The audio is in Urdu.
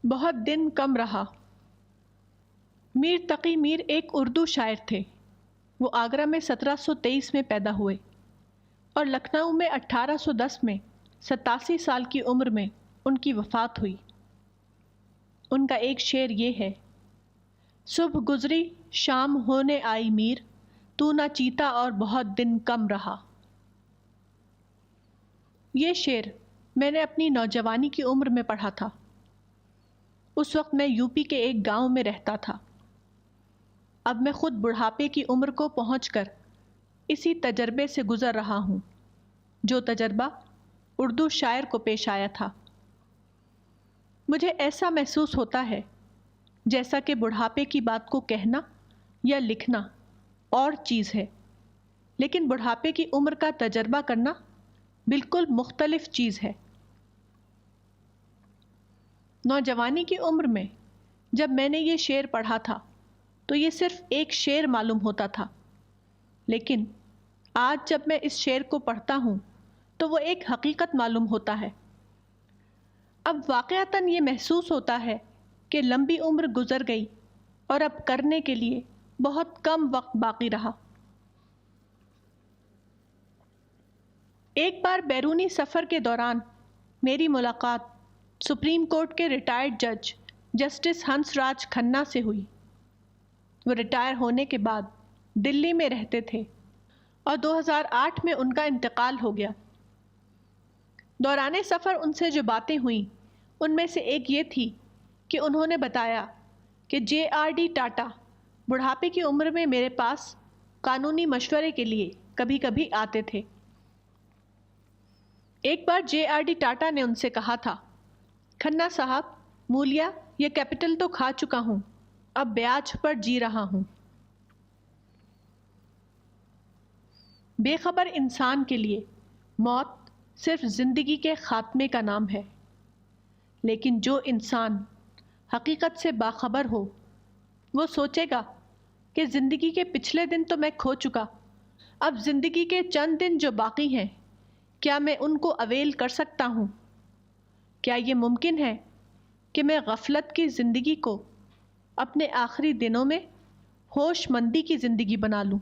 بہت دن کم رہا۔ میر تقی میر ایک اردو شاعر تھے۔ وہ آگرہ میں 1723 میں پیدا ہوئے اور لکھنؤ میں 1810 میں 87 سال کی عمر میں ان کی وفات ہوئی۔ ان کا ایک شعر یہ ہے: صبح گزری شام ہونے آئی میر، تو نہ چیتا اور بہت دن کم رہا۔ یہ شعر میں نے اپنی نوجوانی کی عمر میں پڑھا تھا۔ اس وقت میں یو پی کے ایک گاؤں میں رہتا تھا۔ اب میں خود بڑھاپے کی عمر کو پہنچ کر اسی تجربے سے گزر رہا ہوں جو تجربہ اردو شاعر کو پیش آیا تھا۔ مجھے ایسا محسوس ہوتا ہے جیسا کہ بڑھاپے کی بات کو کہنا یا لکھنا اور چیز ہے، لیکن بڑھاپے کی عمر کا تجربہ کرنا بالکل مختلف چیز ہے۔ نوجوانی کی عمر میں جب میں نے یہ شعر پڑھا تھا تو یہ صرف ایک شعر معلوم ہوتا تھا، لیکن آج جب میں اس شعر کو پڑھتا ہوں تو وہ ایک حقیقت معلوم ہوتا ہے۔ اب واقعتاً یہ محسوس ہوتا ہے کہ لمبی عمر گزر گئی اور اب کرنے کے لیے بہت کم وقت باقی رہا۔ ایک بار بیرونی سفر کے دوران میری ملاقات سپریم کورٹ کے ریٹائرڈ جج جسٹس ہنس راج کھنہ سے ہوئی۔ وہ ریٹائر ہونے کے بعد دلی میں رہتے تھے اور 2008 میں ان کا انتقال ہو گیا۔ دوران سفر ان سے جو باتیں ہوئیں ان میں سے ایک یہ تھی کہ انہوں نے بتایا کہ JRD ٹاٹا بڑھاپے کی عمر میں میرے پاس قانونی مشورے کے لیے کبھی کبھی آتے تھے۔ ایک بار JRD ٹاٹا نے ان سے کہا تھا، کھنہ صاحب، مولیا یہ کیپٹل تو کھا چکا ہوں، اب بیاج پر جی رہا ہوں۔ بے خبر انسان کے لیے موت صرف زندگی کے خاتمے کا نام ہے، لیکن جو انسان حقیقت سے باخبر ہو وہ سوچے گا کہ زندگی کے پچھلے دن تو میں کھو چکا، اب زندگی کے چند دن جو باقی ہیں کیا میں ان کو اویل کر سکتا ہوں؟ کیا یہ ممکن ہے کہ میں غفلت کی زندگی کو اپنے آخری دنوں میں ہوش مندی کی زندگی بنا لوں؟